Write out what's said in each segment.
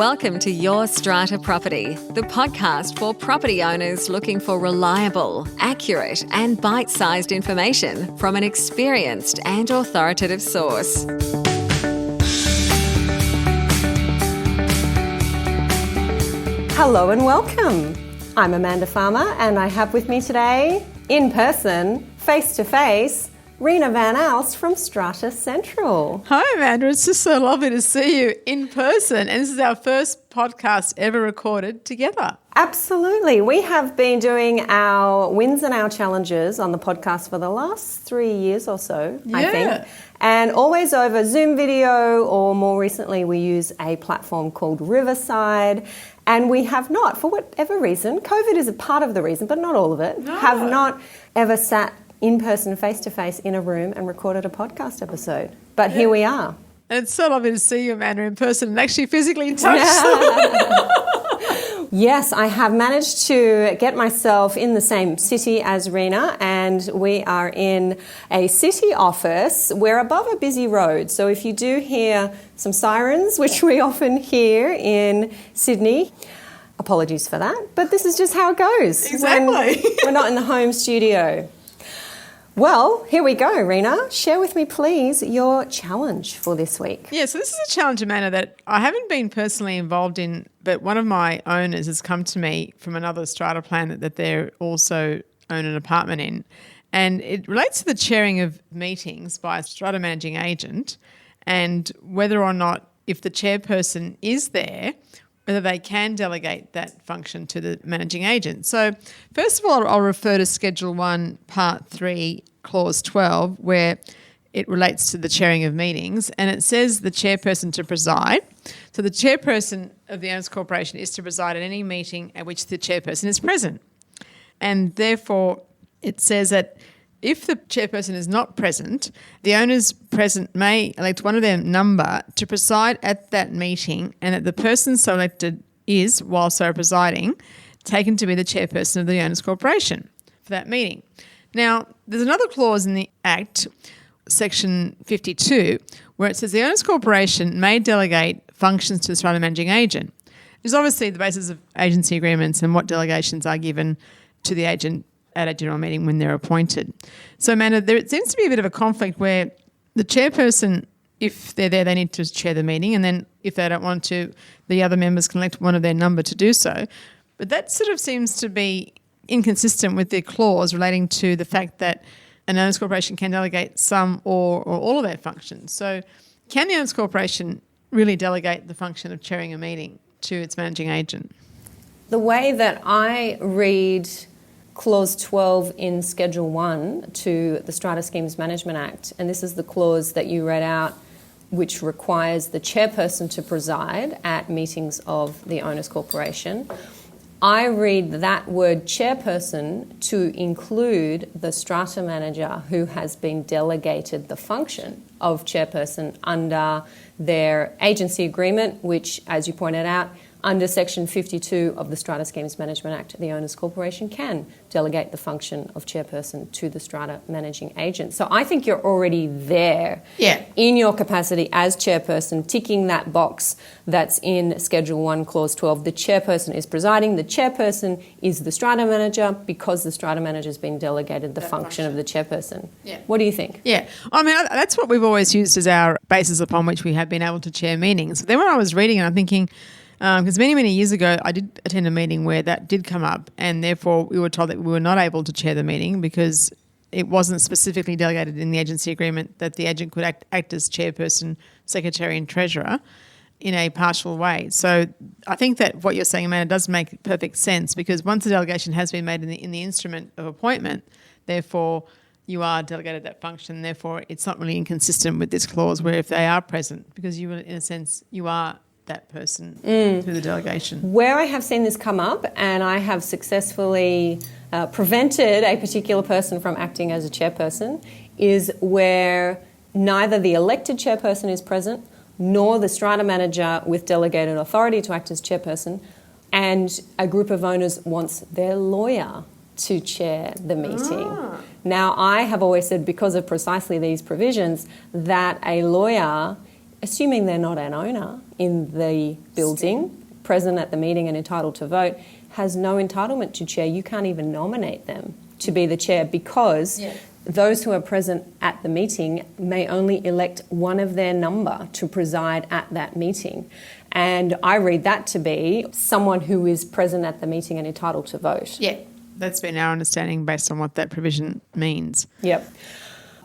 Welcome to Your Strata Property, the podcast for property owners looking for reliable, accurate, and bite-sized information from an experienced and authoritative source. Hello and welcome. I'm Amanda Farmer and I have with me today, in person, face-to-face, Reena Van Alst from Strata Central. Hi Amanda, it's just so lovely to see you in person, and this is our first podcast ever recorded together. Absolutely. We have been doing our wins and our challenges on the podcast for the last 3 years or so, I think. And always over Zoom video, or more recently we use a platform called Riverside. And we have not, for whatever reason, COVID is a part of the reason, but not all of it, have not ever sat in person, face-to-face in a room and recorded a podcast episode. But here we are. And it's so lovely to see you, Amanda, in person and actually physically touch. Yes, I have managed to get myself in the same city as Reena, and we are in a city office. We're above a busy road, so if you do hear some sirens, which we often hear in Sydney, apologies for that, but this is just how it goes. Exactly. When we're not in the home studio. Well, here we go, Reena. Share with me, please, your challenge for this week. Yeah, so this is a challenge, Amanda, that I haven't been personally involved in, but one of my owners has come to me from another strata plan that they also own an apartment in. And it relates to the chairing of meetings by a strata managing agent, and whether or not, if the chairperson is there, whether they can delegate that function to the managing agent. So first of all, I'll refer to Schedule 1, Part 3, Clause 12, where it relates to the chairing of meetings, and it says the chairperson to preside. So the chairperson of the Owners Corporation is to preside at any meeting at which the chairperson is present. And therefore, it says that if the chairperson is not present, the owners present may elect one of their number to preside at that meeting, and that the person so elected is, while so presiding, taken to be the chairperson of the Owners Corporation for that meeting. Now, there's another clause in the Act, Section 52, where it says the Owners Corporation may delegate functions to the strata managing agent. It's obviously the basis of agency agreements and what delegations are given to the agent at a general meeting when they're appointed. So, Amanda, there seems to be a bit of a conflict where the chairperson, if they're there, they need to chair the meeting, and then if they don't want to, the other members can elect one of their number to do so. But that sort of seems to be inconsistent with the clause relating to the fact that an owners corporation can delegate some or all of their functions. So can the owners corporation really delegate the function of chairing a meeting to its managing agent? The way that I read Clause 12 in Schedule 1 to the Strata Schemes Management Act, and this is the clause that you read out, which requires the chairperson to preside at meetings of the Owners Corporation. I read that word chairperson to include the strata manager who has been delegated the function of chairperson under their agency agreement, which, as you pointed out, under Section 52 of the Strata Schemes Management Act, the Owners Corporation can delegate the function of chairperson to the strata managing agent. So I think you're already there in your capacity as chairperson, ticking that box that's in Schedule 1, Clause 12. The chairperson is presiding. The chairperson is the strata manager because the strata manager has been delegated the function of the chairperson. Yeah. What do you think? Yeah. I mean, that's what we've always used as our basis upon which we have been able to chair meetings. Then when I was reading it, I'm thinking, because many years ago I did attend a meeting where that did come up, and therefore we were told that we were not able to chair the meeting because it wasn't specifically delegated in the agency agreement that the agent could act as chairperson, secretary and treasurer in a partial way. So I think that what you're saying, Amanda, does make perfect sense, because once the delegation has been made in the instrument of appointment, therefore you are delegated that function. Therefore it's not really inconsistent with this clause where if they are present, because you, in a sense, you are that person through the delegation. Where I have seen this come up, and I have successfully prevented a particular person from acting as a chairperson, is where neither the elected chairperson is present nor the strata manager with delegated authority to act as chairperson, and a group of owners wants their lawyer to chair the meeting. Now, I have always said, because of precisely these provisions, that a lawyer, assuming they're not an owner in the building, present at the meeting and entitled to vote, has no entitlement to chair. You can't even nominate them to be the chair because those who are present at the meeting may only elect one of their number to preside at that meeting. And I read that to be someone who is present at the meeting and entitled to vote. Yeah, that's been our understanding based on what that provision means. Yep.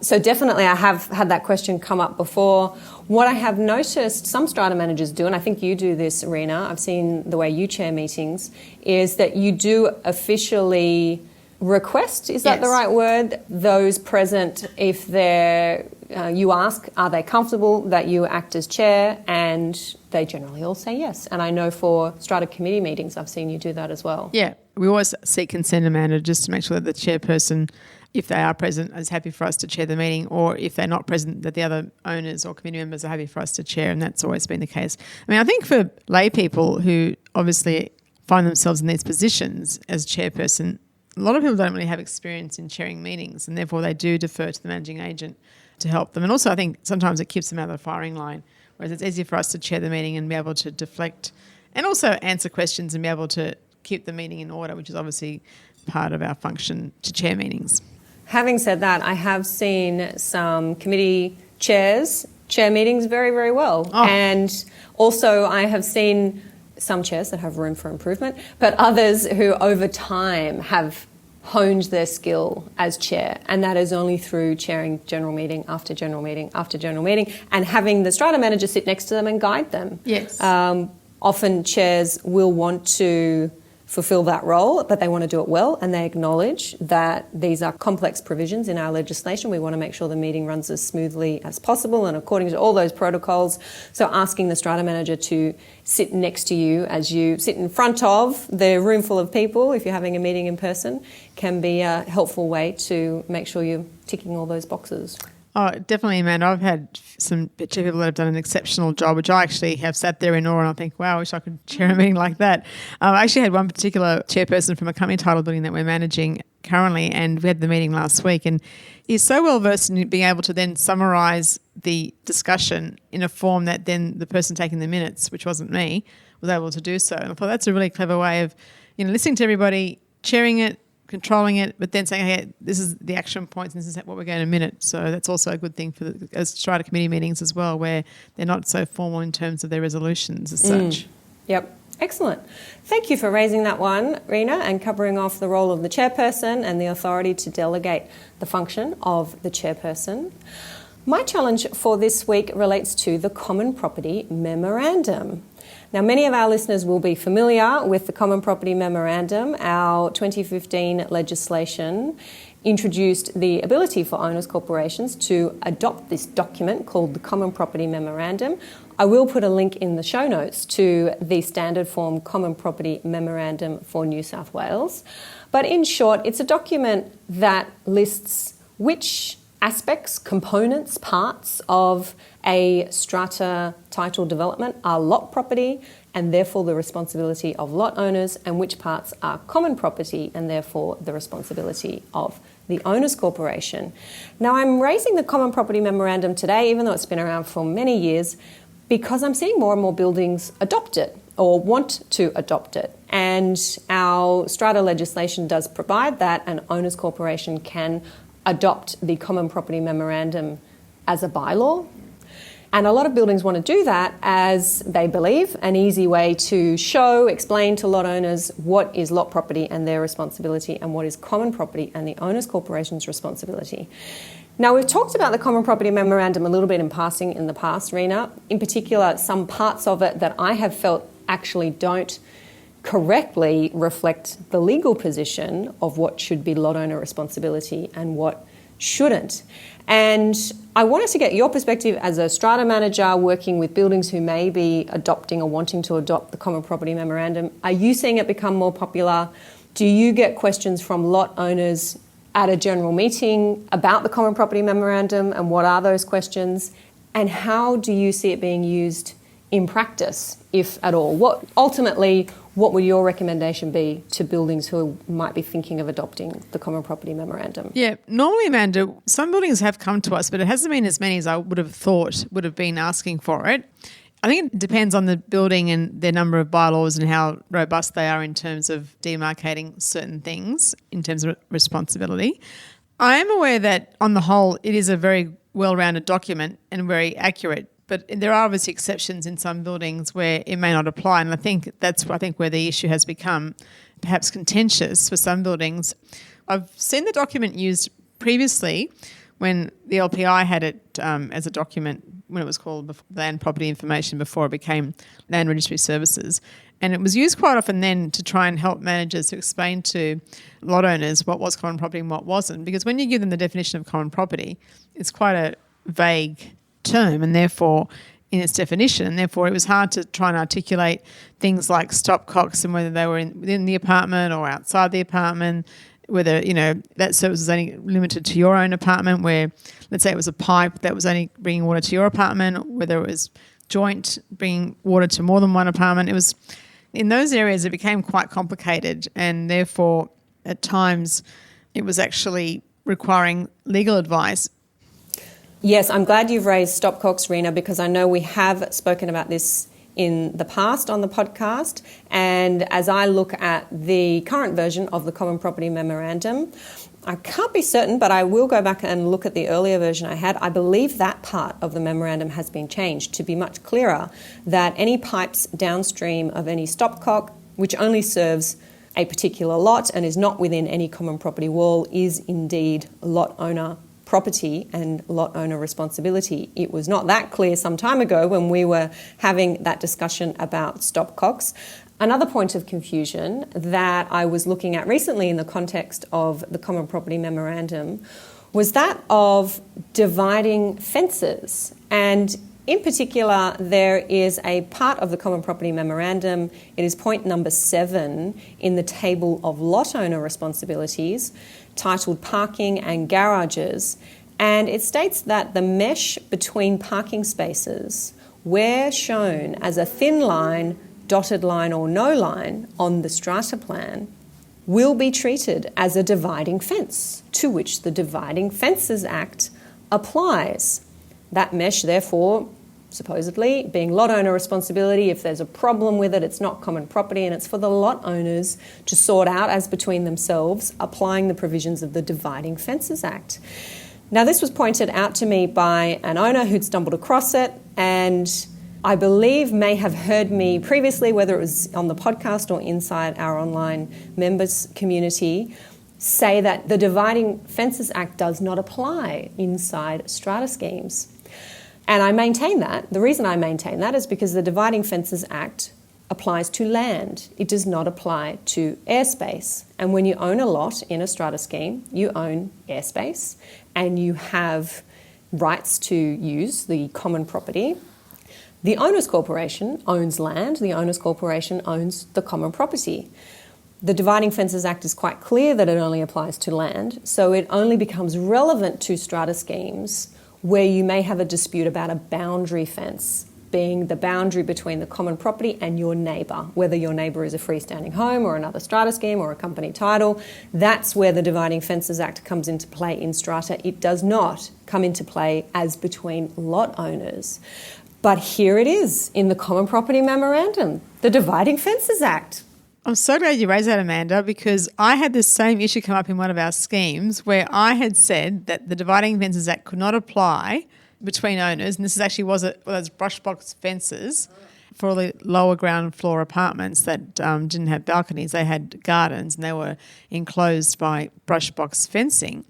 So definitely I have had that question come up before. What I have noticed some strata managers do, and I think you do this, Reena, I've seen the way you chair meetings, is that you do officially request, is that the right word, those present if they're, you ask, are they comfortable that you act as chair? And they generally all say yes. And I know for strata committee meetings, I've seen you do that as well. Yeah, we always seek consent, Amanda, just to make sure that the chairperson, if they are present, is happy for us to chair the meeting, or if they're not present, that the other owners or committee members are happy for us to chair, and that's always been the case. I mean, I think for lay people who obviously find themselves in these positions as chairperson, a lot of people don't really have experience in chairing meetings, and therefore they do defer to the managing agent to help them. And also I think sometimes it keeps them out of the firing line, whereas it's easier for us to chair the meeting and be able to deflect and also answer questions and be able to keep the meeting in order, which is obviously part of our function to chair meetings. Having said that, I have seen some committee chairs chair meetings very, very well. Oh. And also I have seen some chairs that have room for improvement, but others who over time have honed their skill as chair, and that is only through chairing general meeting after general meeting after general meeting and having the strata manager sit next to them and guide them. Yes. Often chairs will want to fulfill that role, but they want to do it well, and they acknowledge that these are complex provisions in our legislation. We want to make sure the meeting runs as smoothly as possible and according to all those protocols. So asking the strata manager to sit next to you as you sit in front of the room full of people, if you're having a meeting in person, can be a helpful way to make sure you're ticking all those boxes. Oh, definitely, Amanda. I've had some people that have done an exceptional job, which I actually have sat there in awe and I think, wow, I wish I could chair a meeting like that. I actually had one particular chairperson from a company title building that we're managing currently, and we had the meeting last week, and he's so well versed in being able to then summarise the discussion in a form that then the person taking the minutes, which wasn't me, was able to do so. And I thought that's a really clever way of, listening to everybody, chairing it, controlling it, but then saying, hey, this is the action points and this is what we're going to minute. So that's also a good thing for as strata committee meetings as well, where they're not so formal in terms of their resolutions as such. Yep. Excellent. Thank you for raising that one, Reena, and covering off the role of the chairperson and the authority to delegate the function of the chairperson. My challenge for this week relates to the Common Property Memorandum. Now, many of our listeners will be familiar with the Common Property Memorandum. Our 2015 legislation introduced the ability for owners' corporations to adopt this document called the Common Property Memorandum. I will put a link in the show notes to the standard form Common Property Memorandum for New South Wales. But in short, it's a document that lists which aspects, components, parts of a strata title development are lot property and therefore the responsibility of lot owners, and which parts are common property and therefore the responsibility of the owners' corporation. Now, I'm raising the Common Property Memorandum today, even though it's been around for many years, because I'm seeing more and more buildings adopt it or want to adopt it. And our strata legislation does provide that an owners' corporation can adopt the Common Property Memorandum as a bylaw. And a lot of buildings want to do that as they believe an easy way to explain to lot owners what is lot property and their responsibility and what is common property and the owners corporation's responsibility. Now, we've talked about the Common Property Memorandum a little bit in passing in the past, Reena. In particular, some parts of it that I have felt actually don't correctly reflect the legal position of what should be lot owner responsibility and what shouldn't. And I wanted to get your perspective as a strata manager working with buildings who may be adopting or wanting to adopt the Common Property Memorandum. Are you seeing it become more popular? Do you get questions from lot owners at a general meeting about the Common Property Memorandum, and what are those questions? And how do you see it being used in practice, if at all? What would your recommendation be to buildings who might be thinking of adopting the Common Property Memorandum? Yeah, normally, Amanda, some buildings have come to us, but it hasn't been as many as I would have thought would have been asking for it. I think it depends on the building and their number of bylaws and how robust they are in terms of demarcating certain things in terms of responsibility. I am aware that on the whole it is a very well-rounded document and very accurate, but there are obviously exceptions in some buildings where it may not apply, and I think that's where the issue has become perhaps contentious for some buildings. I've seen the document used previously when the LPI had it as a document when it was called Land Property Information before it became Land Registry Services. And it was used quite often then to try and help managers to explain to lot owners what was common property and what wasn't. Because when you give them the definition of common property, it's quite a vague term and therefore in its definition, and therefore it was hard to try and articulate things like stopcocks and whether they were within the apartment or outside the apartment, whether, that service was only limited to your own apartment where, let's say it was a pipe that was only bringing water to your apartment, whether it was joint bringing water to more than one apartment. It was, in those areas, it became quite complicated and therefore at times it was actually requiring legal advice. Yes, I'm glad you've raised stopcocks, Reena, because I know we have spoken about this in the past on the podcast, and as I look at the current version of the Common Property Memorandum, I can't be certain, but I will go back and look at the earlier version I had. I believe that part of the memorandum has been changed to be much clearer that any pipes downstream of any stopcock, which only serves a particular lot and is not within any common property wall, is indeed lot owner property and lot owner responsibility. It was not that clear some time ago when we were having that discussion about stopcocks. Another point of confusion that I was looking at recently in the context of the Common Property Memorandum was that of dividing fences. And in particular, there is a part of the Common Property Memorandum, it is point number 7 in the table of lot owner responsibilities, titled Parking and Garages, and it states that the mesh between parking spaces, where shown as a thin line, dotted line or no line on the strata plan, will be treated as a dividing fence, to which the Dividing Fences Act applies. That mesh, therefore, supposedly being lot owner responsibility, if there's a problem with it, it's not common property and it's for the lot owners to sort out as between themselves, applying the provisions of the Dividing Fences Act. Now, this was pointed out to me by an owner who'd stumbled across it and I believe may have heard me previously, whether it was on the podcast or inside our online members community, say that the Dividing Fences Act does not apply inside strata schemes. And I maintain that. The reason I maintain that is because the Dividing Fences Act applies to land. It does not apply to airspace. And when you own a lot in a strata scheme, you own airspace and you have rights to use the common property. The owner's corporation owns land. The owner's corporation owns the common property. The Dividing Fences Act is quite clear that it only applies to land, so it only becomes relevant to strata schemes where you may have a dispute about a boundary fence, being the boundary between the common property and your neighbour, whether your neighbour is a freestanding home or another strata scheme or a company title. That's where the Dividing Fences Act comes into play in strata. It does not come into play as between lot owners. But here it is in the Common Property Memorandum, the Dividing Fences Act. I'm so glad you raised that, Amanda, because I had this same issue come up in one of our schemes where I had said that the Dividing Fences Act could not apply between owners, and this actually was those brush box fences for all the lower ground floor apartments that didn't have balconies. They had gardens and they were enclosed by brush box fencing.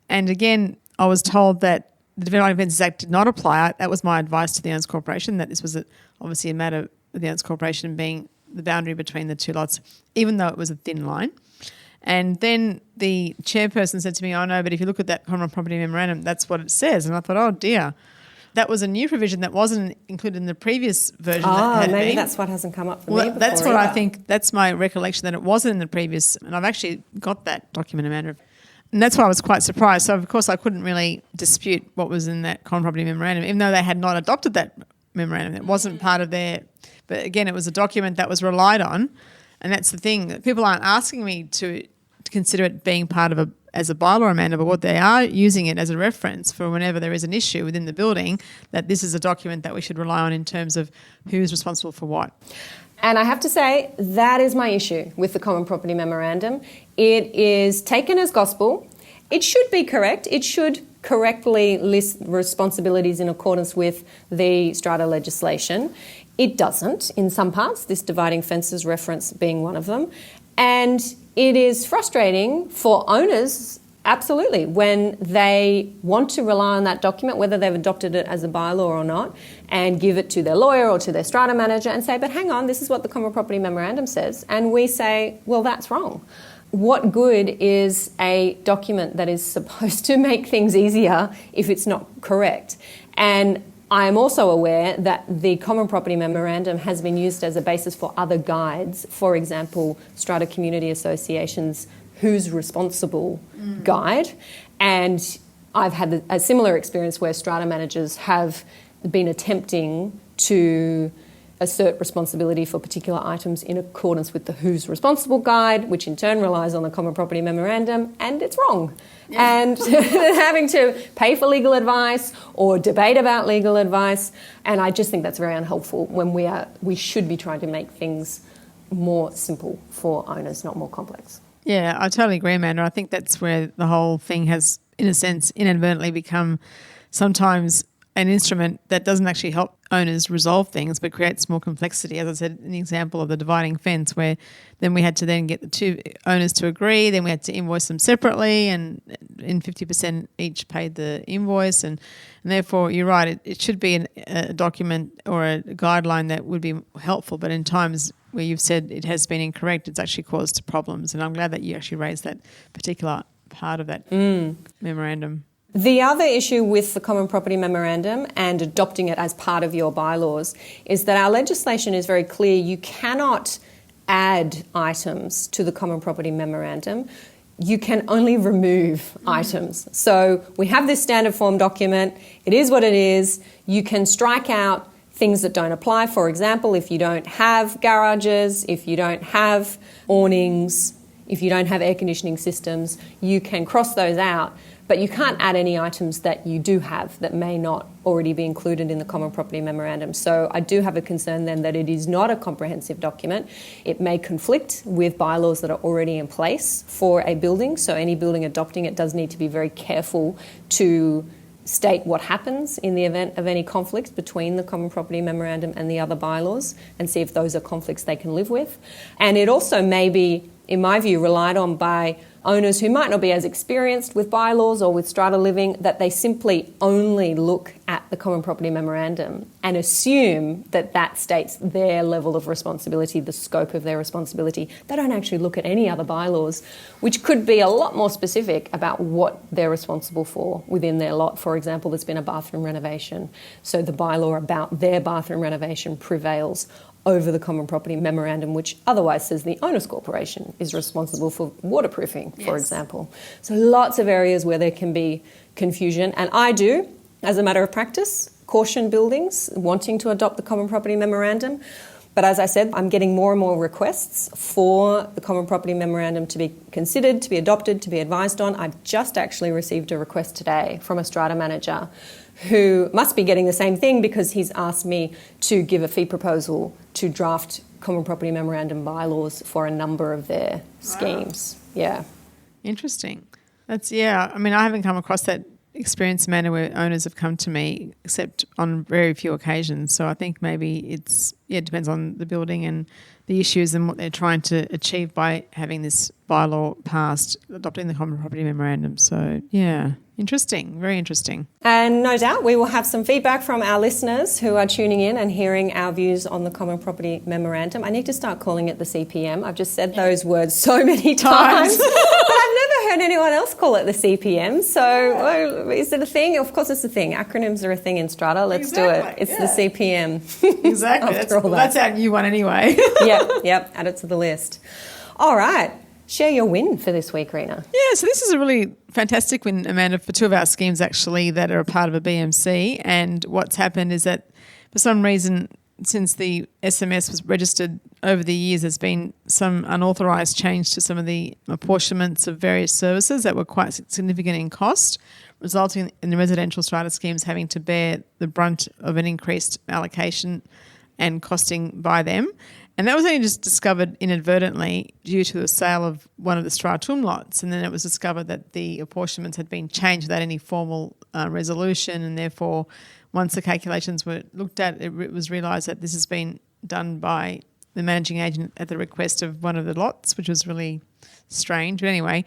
And again, I was told that the Dividing Fences Act did not apply. That was my advice to the Owners Corporation, that this was obviously a matter of the Owners Corporation being the boundary between the two lots, even though it was a thin line. And then the chairperson said to me, oh no, but if you look at that Common Property Memorandum, that's what it says. And I thought, oh dear, that was a new provision that wasn't included in the previous version. Maybe that's what hasn't come up for me before. That's what I think, that's my recollection, that it wasn't in the previous, and I've actually got that document, Amanda. And that's why I was quite surprised. So, of course, I couldn't really dispute what was in that Common Property Memorandum, even though they had not adopted that memorandum. It wasn't part of their... But, again, it was a document that was relied on, and that's the thing. People aren't asking me to consider it being part of as a bylaw, Amanda, but what they are using it as a reference for whenever there is an issue within the building, that this is a document that we should rely on in terms of who's responsible for what. And I have to say, that is my issue with the Common Property Memorandum. It is taken as gospel. It should be correct. It should correctly list responsibilities in accordance with the strata legislation. It doesn't in some parts, this dividing fences reference being one of them. And it is frustrating for owners, absolutely, when they want to rely on that document, whether they've adopted it as a bylaw or not, and give it to their lawyer or to their strata manager and say, but hang on, this is what the Common Property Memorandum says. And we say, well, that's wrong. What good is a document that is supposed to make things easier if it's not correct? And I am also aware that the Common Property Memorandum has been used as a basis for other guides, for example, Strata Community Association's Who's Responsible guide. And I've had a similar experience where strata managers have been attempting to assert responsibility for particular items in accordance with the Who's Responsible guide, which in turn relies on the Common Property Memorandum, and it's wrong. Yeah. And having to pay for legal advice or debate about legal advice, and I just think that's very unhelpful when we should be trying to make things more simple for owners, not more complex. Yeah, I totally agree, Amanda. I think that's where the whole thing has, in a sense, inadvertently become sometimes an instrument that doesn't actually help owners resolve things but creates more complexity. As I said, an example of the dividing fence, where then we had to then get the two owners to agree, then we had to invoice them separately, and in 50% each paid the invoice. And therefore, you're right, it should be a document or a guideline that would be helpful, but in times where you've said it has been incorrect, it's actually caused problems. And I'm glad that you actually raised that particular part of that memorandum. The other issue with the Common Property Memorandum and adopting it as part of your bylaws is that our legislation is very clear. You cannot add items to the Common Property Memorandum. You can only remove items. So we have this standard form document. It is what it is. You can strike out things that don't apply. For example, if you don't have garages, if you don't have awnings, if you don't have air conditioning systems, you can cross those out. But you can't add any items that you do have that may not already be included in the Common Property Memorandum. So I do have a concern then that it is not a comprehensive document. It may conflict with bylaws that are already in place for a building. So any building adopting it does need to be very careful to state what happens in the event of any conflict between the Common Property Memorandum and the other bylaws, and see if those are conflicts they can live with. And it also may be, in my view, relied on by owners who might not be as experienced with bylaws or with strata living, that they simply only look at the Common Property Memorandum and assume that that states their level of responsibility, the scope of their responsibility. They don't actually look at any other bylaws, which could be a lot more specific about what they're responsible for within their lot. For example, there's been a bathroom renovation, so the bylaw about their bathroom renovation prevails over the Common Property Memorandum, which otherwise says the owner's corporation is responsible for waterproofing, for example. So lots of areas where there can be confusion. And I do, as a matter of practice, caution buildings wanting to adopt the Common Property Memorandum. But as I said, I'm getting more and more requests for the Common Property Memorandum to be considered, to be adopted, to be advised on. I've just actually received a request today from a strata manager who must be getting the same thing, because he's asked me to give a fee proposal to draft Common Property Memorandum bylaws for a number of their schemes. Wow. Yeah. Interesting. I haven't come across that experience, Amanda, where owners have come to me, except on very few occasions. So I think maybe it depends on the building and the issues and what they're trying to achieve by having this bylaw passed, adopting the Common Property Memorandum. So, yeah, interesting, very interesting. And no doubt we will have some feedback from our listeners who are tuning in and hearing our views on the Common Property Memorandum. I need to start calling it the CPM. I've just said those words so many times. But I've never heard anyone else call it the CPM. So is it a thing? Of course it's a thing. Acronyms are a thing in Strata. Let's do it. It's the CPM. Exactly. That's our new one anyway. Yep. Add it to the list. All right. Share your win for this week, Reena. Yeah, so this is a really fantastic win, Amanda, for two of our schemes actually that are a part of a BMC. And what's happened is that for some reason since the SMS was registered over the years, there's been some unauthorised change to some of the apportionments of various services that were quite significant in cost, resulting in the residential strata schemes having to bear the brunt of an increased allocation and costing by them. And that was only just discovered inadvertently due to the sale of one of the stratum lots. And then it was discovered that the apportionments had been changed without any formal resolution, and therefore once the calculations were looked at, it was realised that this has been done by the managing agent at the request of one of the lots, which was really strange. But anyway,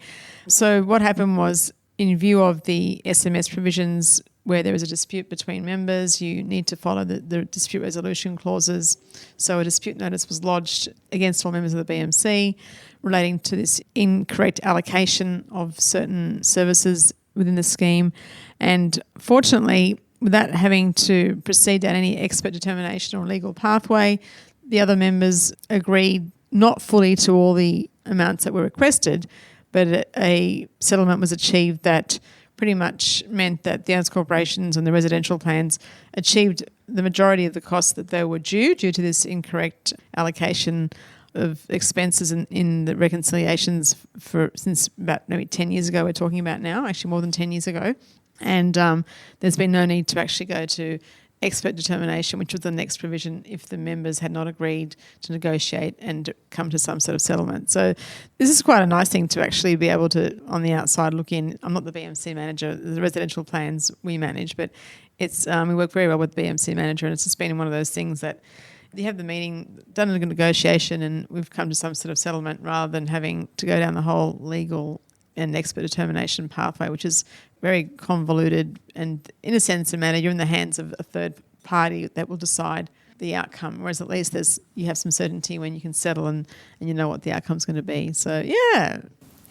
so what happened was, in view of the SMS provisions where there is a dispute between members, you need to follow the dispute resolution clauses. So a dispute notice was lodged against all members of the BMC relating to this incorrect allocation of certain services within the scheme. And fortunately, without having to proceed down any expert determination or legal pathway, the other members agreed not fully to all the amounts that were requested, but a settlement was achieved that pretty much meant that the owners' corporations and the residential plans achieved the majority of the costs that they were due to this incorrect allocation of expenses in the reconciliations since about maybe 10 years ago we're talking about now, actually more than 10 years ago. And there's been no need to actually go to expert determination, which was the next provision if the members had not agreed to negotiate and come to some sort of settlement. So this is quite a nice thing to actually be able to, on the outside, look in. I'm not the BMC manager. The residential plans we manage, but it's we work very well with the BMC manager, and it's just been one of those things that you have the meeting, done a negotiation, and we've come to some sort of settlement rather than having to go down the whole legal and expert determination pathway, which is very convoluted and, in a sense, a matter, you're in the hands of a third party that will decide the outcome, whereas at least you have some certainty when you can settle and you know what the outcome's going to be. So, yeah.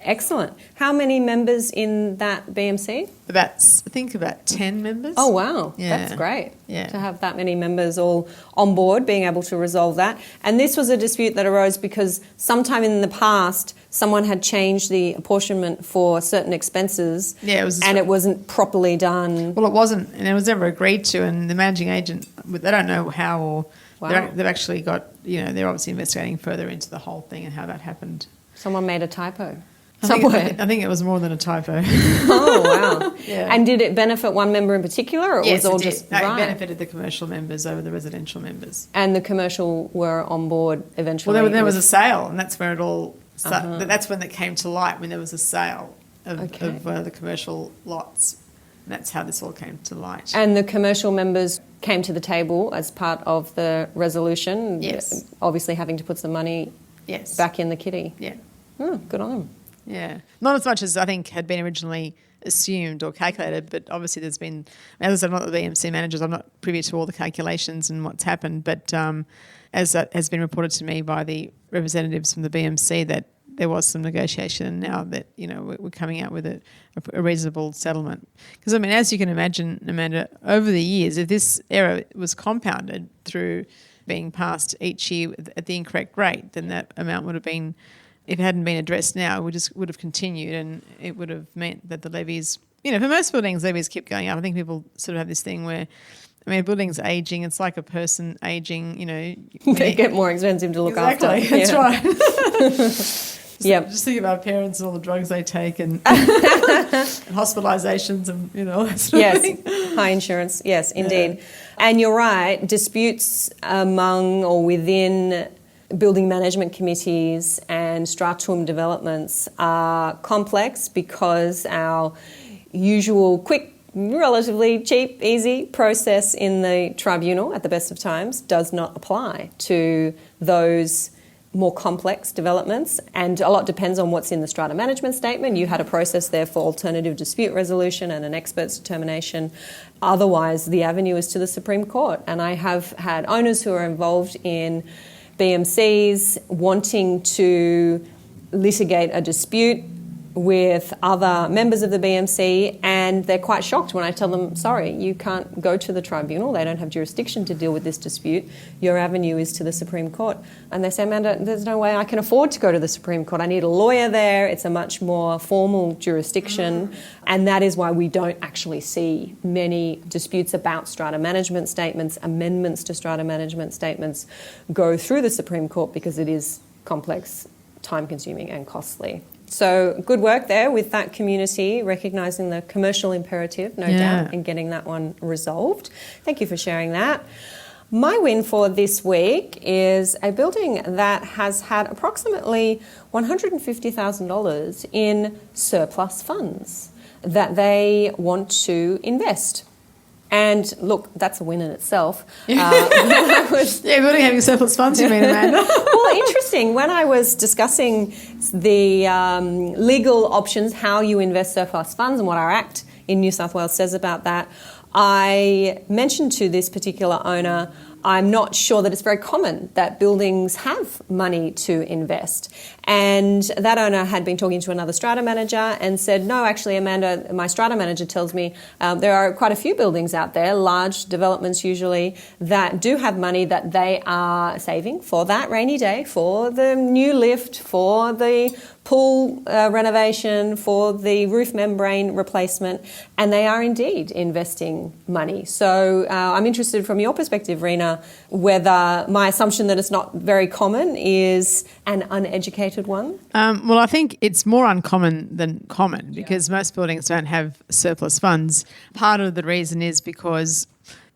Excellent. How many members in that BMC? I think about 10 members. Oh, wow. Yeah. That's great Yeah. to have that many members all on board, being able to resolve that. And this was a dispute that arose because sometime in the past, someone had changed the apportionment for certain expenses, and it wasn't properly done. Well, it wasn't, and it was never agreed to, and the managing agent, they don't know how, or they've actually got, they're obviously investigating further into the whole thing and how that happened. Someone made a typo. I think it was more than a typo. Oh, wow. Yeah. And did it benefit one member in particular, or yes, was all it did. just No, right? It benefited the commercial members over the residential members. And the commercial were on board eventually? Well, there was a sale, and that's where it all started. That's when it came to light, when there was a sale of the commercial lots. And that's how this all came to light. And the commercial members came to the table as part of the resolution, yes, obviously having to put some money back in the kitty. Yeah. Oh, good on them. Yeah. Not as much as I think had been originally assumed or calculated, but obviously there's been, as I said, I'm not the BMC managers, I'm not privy to all the calculations and what's happened, but as that has been reported to me by the representatives from the BMC, that there was some negotiation, and now that, we're coming out with a reasonable settlement. Because, as you can imagine, Amanda, over the years, if this error was compounded through being passed each year at the incorrect rate, then that amount would have been, if it hadn't been addressed now, we just would have continued, and it would have meant that the levies, for most buildings, levies keep going up. I think people sort of have this thing where, a building's ageing, it's like a person ageing, They get more expensive to look after. That's right. Just think about parents and all the drugs they take and hospitalisations and, that sort of thing. High insurance. Yes, indeed. Yeah. And you're right, disputes among or within building management committees and stratum developments are complex because our usual quick, relatively cheap, easy process in the tribunal at the best of times does not apply to those more complex developments, and a lot depends on what's in the strata management statement. You had a process there for alternative dispute resolution and an expert's determination. Otherwise, the avenue is to the Supreme Court, and I have had owners who are involved in BMCs wanting to litigate a dispute with other members of the BMC, and they're quite shocked when I tell them, sorry, you can't go to the tribunal. They don't have jurisdiction to deal with this dispute. Your avenue is to the Supreme Court. And they say, Amanda, there's no way I can afford to go to the Supreme Court. I need a lawyer there. It's a much more formal jurisdiction. And that is why we don't actually see many disputes about strata management statements, amendments to strata management statements go through the Supreme Court, because it is complex, time-consuming and costly. So good work there with that community, recognising the commercial imperative, no doubt, in getting that one resolved. Thank you for sharing that. My win for this week is a building that has had approximately $150,000 in surplus funds that they want to invest. And look, that's a win in itself. Building having surplus funds, you mean, Amanda? Well, interesting. When I was discussing the legal options, how you invest surplus funds and what our Act in New South Wales says about that, I mentioned to this particular owner, I'm not sure that it's very common that buildings have money to invest. And that owner had been talking to another strata manager and said, no, actually, Amanda, my strata manager tells me there are quite a few buildings out there, large developments usually, that do have money that they are saving for that rainy day, for the new lift, for the pool renovation, for the roof membrane replacement, and they are indeed investing money. So I'm interested from your perspective, Reena, whether my assumption that it's not very common is an uneducated one. Well, I think it's more uncommon than common, because most buildings don't have surplus funds. Part of the reason is because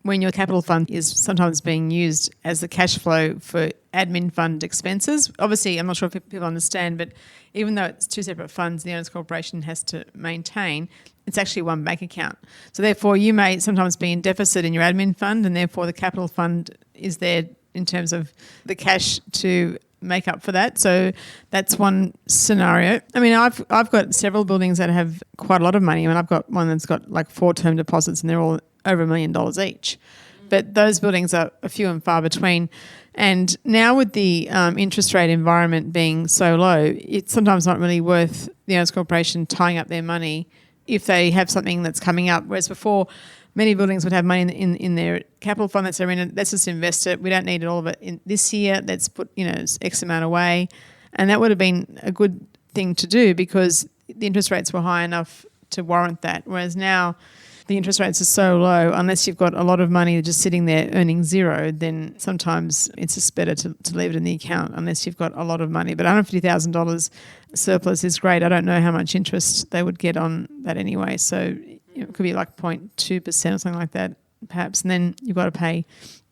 when your capital fund is sometimes being used as the cash flow for admin fund expenses. Obviously, I'm not sure if people understand, but even though it's two separate funds the owners corporation has to maintain, it's actually one bank account. So therefore, you may sometimes be in deficit in your admin fund, and therefore the capital fund is there in terms of the cash to make up for that. So that's one scenario. I mean, I've got several buildings that have quite a lot of money. I mean, I've got one that's got like 4 term deposits, and they're all over $1 million each. But those buildings are a few and far between. And now with the interest rate environment being so low, it's sometimes not really worth the owners corporation tying up their money if they have something that's coming up. Whereas before, many buildings would have money in their capital fund that's in. Let's just invest it. We don't need all of it in this year. Let's put X amount away, and that would have been a good thing to do because the interest rates were high enough to warrant that. Whereas now, the interest rates are so low, unless you've got a lot of money just sitting there earning zero, then sometimes it's just better to leave it in the account unless you've got a lot of money. But $150,000 surplus is great. I don't know how much interest they would get on that anyway. So it could be like 0.2% or something like that, perhaps. And then you've got to pay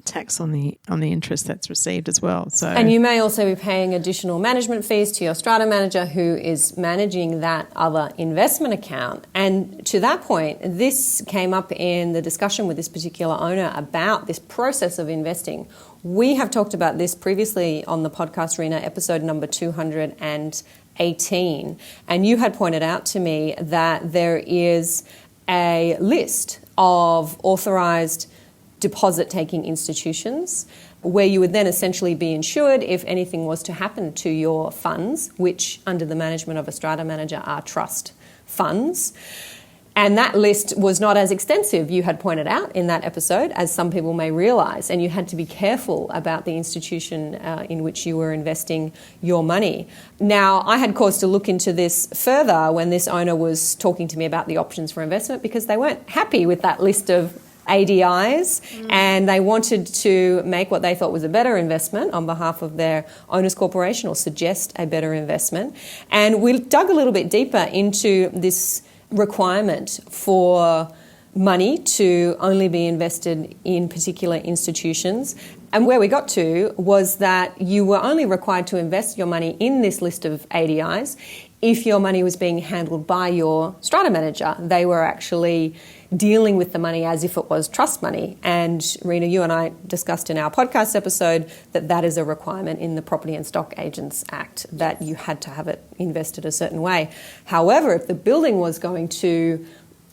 tax on the interest that's received as well. So, and you may also be paying additional management fees to your strata manager who is managing that other investment account. And to that point, this came up in the discussion with this particular owner about this process of investing. We have talked about this previously on the podcast, Reena, episode number 218. And you had pointed out to me that there is a list of authorised deposit-taking institutions where you would then essentially be insured if anything was to happen to your funds, which under the management of a strata manager are trust funds. And that list was not as extensive, you had pointed out in that episode, as some people may realise, and you had to be careful about the institution in which you were investing your money. Now, I had cause to look into this further when this owner was talking to me about the options for investment because they weren't happy with that list of ADIs, and they wanted to make what they thought was a better investment on behalf of their owners corporation or suggest a better investment. And we dug a little bit deeper into this requirement for money to only be invested in particular institutions. And where we got to was that you were only required to invest your money in this list of ADIs if your money was being handled by your strata manager. They were actually dealing with the money as if it was trust money. And Reena, you and I discussed in our podcast episode that that is a requirement in the Property and Stock Agents Act, that you had to have it invested a certain way. However, if the building was going to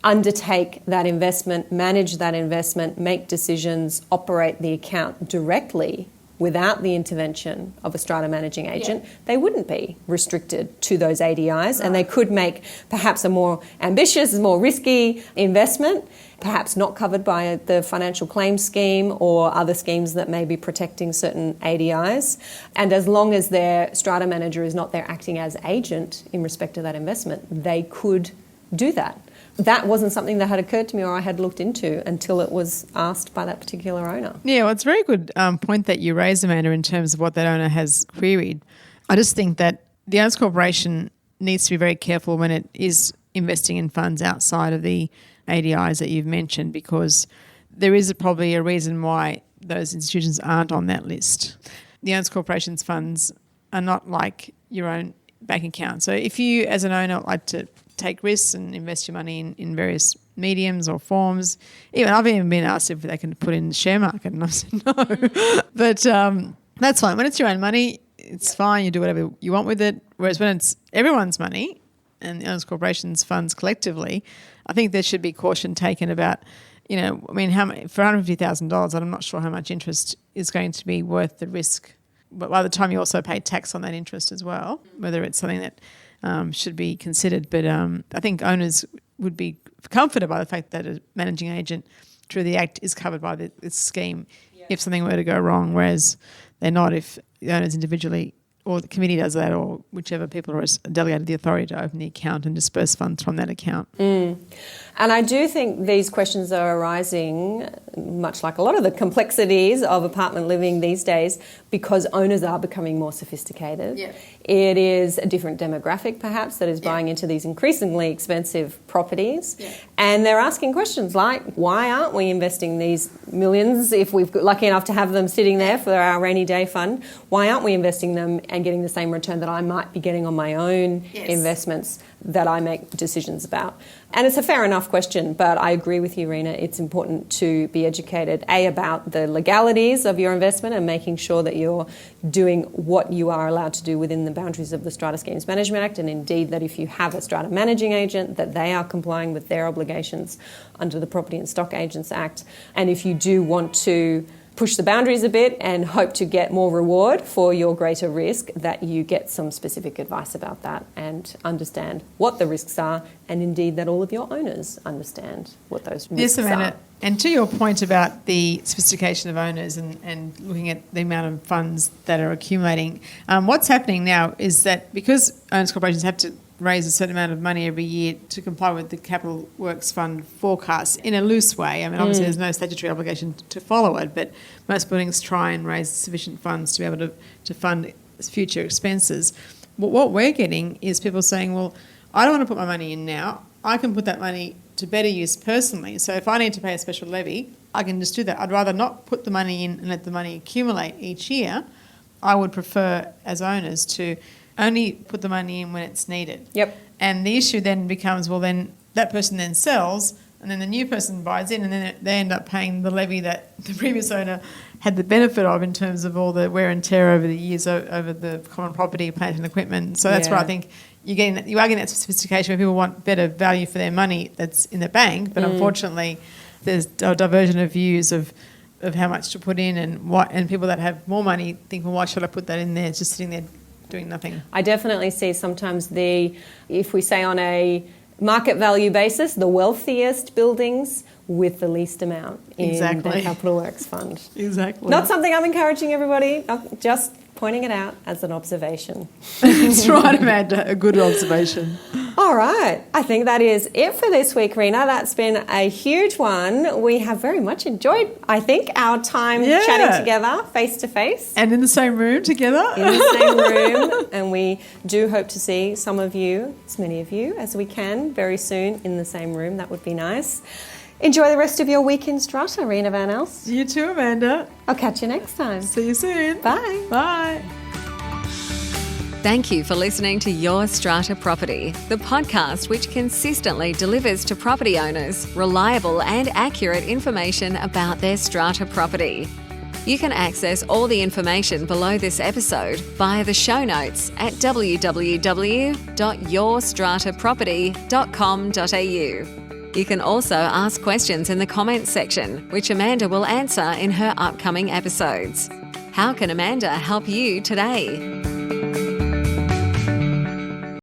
undertake that investment, manage that investment, make decisions, operate the account directly without the intervention of a strata managing agent, they wouldn't be restricted to those ADIs, and they could make perhaps a more ambitious, more risky investment, perhaps not covered by the financial claims scheme or other schemes that may be protecting certain ADIs. And as long as their strata manager is not there acting as agent in respect to that investment, they could do that. That wasn't something that had occurred to me or I had looked into until it was asked by that particular owner. Yeah, well, it's a very good point that you raised, Amanda, in terms of what that owner has queried. I just think that the owners corporation needs to be very careful when it is investing in funds outside of the ADIs that you've mentioned, because there is probably a reason why those institutions aren't on that list. The owners corporation's funds are not like your own bank account. So if you, as an owner, like to take risks and invest your money in various mediums or forms. I've even been asked if they can put in the share market, and I've said no. But that's fine. When it's your own money, it's fine. You do whatever you want with it. Whereas when it's everyone's money and the owners corporation's funds collectively, I think there should be caution taken about, for $150,000, I'm not sure how much interest is going to be worth the risk. But by the time you also pay tax on that interest as well, whether it's something that should be considered. But I think owners would be comforted by the fact that a managing agent through the Act is covered by this scheme if something were to go wrong, whereas they're not if the owners individually or the committee does that, or whichever people are delegated the authority to open the account and disperse funds from that account. And I do think these questions are arising, much like a lot of the complexities of apartment living these days, because owners are becoming more sophisticated. Yeah. It is a different demographic, perhaps, that is buying into these increasingly expensive properties. Yeah. And they're asking questions like, why aren't we investing these millions, if we've got lucky enough to have them sitting there for our rainy day fund, why aren't we investing them and getting the same return that I might be getting on my own investments that I make decisions about? And it's a fair enough question, but I agree with you, Reena. It's important to be educated, about the legalities of your investment and making sure that you're doing what you are allowed to do within the boundaries of the Strata Schemes Management Act, and indeed that if you have a strata managing agent, that they are complying with their obligations under the Property and Stock Agents Act. And if you do want to push the boundaries a bit and hope to get more reward for your greater risk, that you get some specific advice about that and understand what the risks are, and indeed that all of your owners understand what those risks are. And to your point about the sophistication of owners and looking at the amount of funds that are accumulating, what's happening now is that because owners corporations have to raise a certain amount of money every year to comply with the Capital Works Fund forecasts in a loose way. I mean, obviously there's no statutory obligation to follow it, but most buildings try and raise sufficient funds to be able to fund future expenses. But what we're getting is people saying, well, I don't want to put my money in now. I can put that money to better use personally. So if I need to pay a special levy, I can just do that. I'd rather not put the money in and let the money accumulate each year. I would prefer, as owners, to only put the money in when it's needed. Yep. And the issue then becomes, well, then that person then sells, and then the new person buys in, and then they end up paying the levy that the previous owner had the benefit of in terms of all the wear and tear over the years over the common property, plant and equipment. So that's where I think you are getting that sophistication where people want better value for their money that's in the bank, but unfortunately there's a diversion of views of how much to put in, and people that have more money think, well, why should I put that in there? It's just sitting there doing nothing. I definitely see sometimes if we say on a market value basis, the wealthiest buildings with the least amount in the Capital Works Fund. Exactly. Not something I'm encouraging everybody, just pointing it out as an observation. That's right, Amanda, a good observation. All right, I think that is it for this week, Reena. That's been a huge one. We have very much enjoyed, I think, our time chatting together face to face. And in the same room together. In the same room. And we do hope to see some of you, as many of you as we can, very soon in the same room. That would be nice. Enjoy the rest of your week in Strata, Reena Van Els. You too, Amanda. I'll catch you next time. See you soon. Bye. Bye. Thank you for listening to Your Strata Property, the podcast which consistently delivers to property owners reliable and accurate information about their strata property. You can access all the information below this episode via the show notes at www.yourstrataproperty.com.au. You can also ask questions in the comments section, which Amanda will answer in her upcoming episodes. How can Amanda help you today?